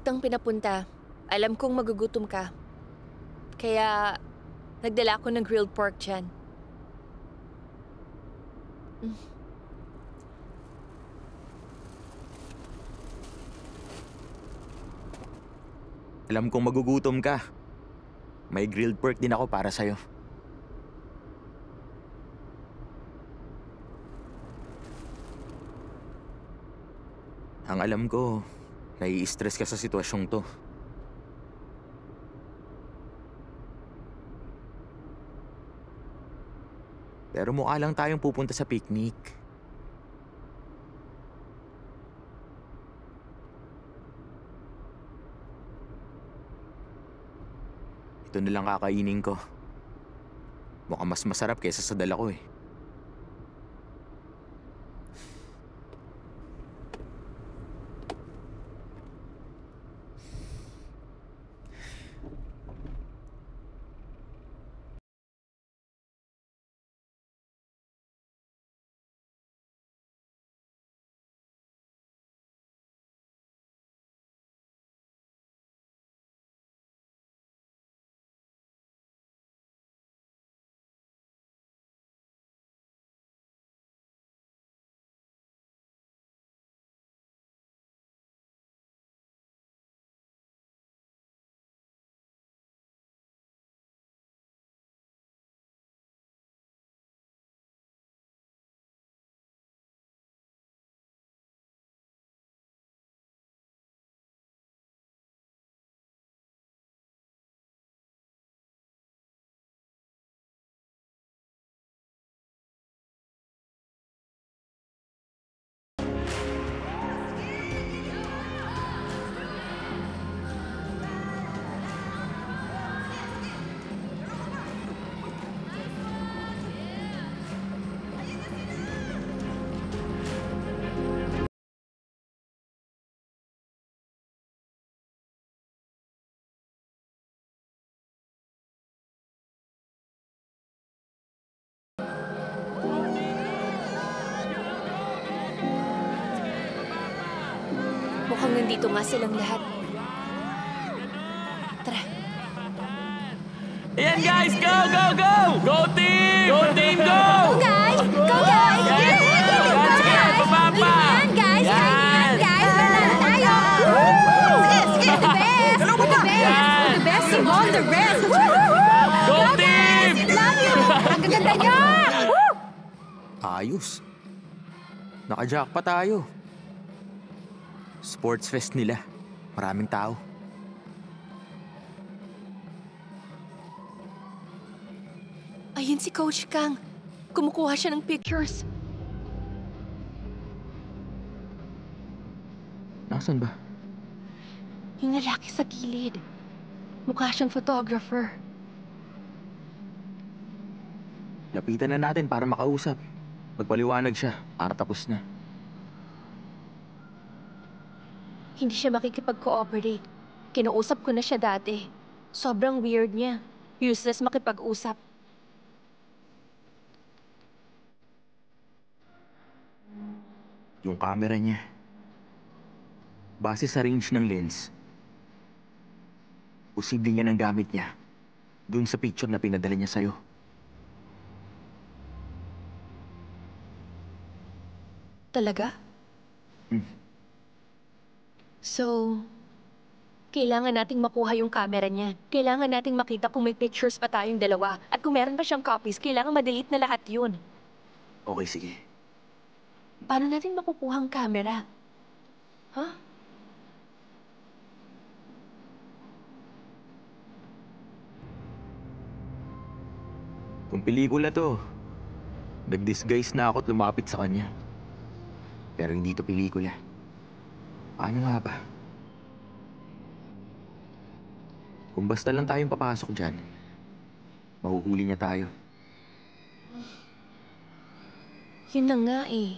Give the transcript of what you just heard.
kitang pinapunta. Alam kong magugutom ka. Kaya, nagdala ako ng grilled pork dyan. Alam kong magugutom ka. May grilled pork din ako para sa'yo. Ang alam ko, nai-stress ka sa sitwasyong to. Pero mukha lang tayong pupunta sa picnic. Ito na lang kakainin ko. Mukhang mas masarap kaysa sa dala ko eh. Mukhang nandito nga silang lahat. Tara. Ayan guys, go, go, go! Go team! Go team, go! Go guys! Go guys! Yan! Sige, baba pa! Yan guys! Yan guys! Banana tayo! Sige, the best! The best! The best among the rest! Go team! Love you! Ang gaganda niyo! Ayos. Naka-jack pa tayo. Sports fest nila. Maraming tao. Ayun si Coach Kang. Kumukuha siya ng pictures. Nasaan ba? Yung lalaki sa gilid. Mukha siyang photographer. Lapitan na natin para makausap. Magpaliwanag siya para tapos na. Hindi siya makikipag-cooperate. Kinausap ko na siya dati. Sobrang weird niya. Useless makipag-usap. Yung camera niya. Base sa range ng lens, posible niya ang gamit niya dun sa picture na pinadala niya sa'yo. Talaga? Hmm. So, kailangan nating makuha yung camera niya. Kailangan nating makita kung may pictures pa tayong dalawa. At kung meron pa siyang copies, kailangan ma-delete na lahat yun. Okay, sige. Paano natin makukuha ang camera? Huh? Kung pelikula to, nag-disguise na ako at lumapit sa kanya. Pero hindi to pelikula. Paano nga ba? Kung basta lang tayong papasok dyan, mahuhuli niya tayo. Yun na nga eh.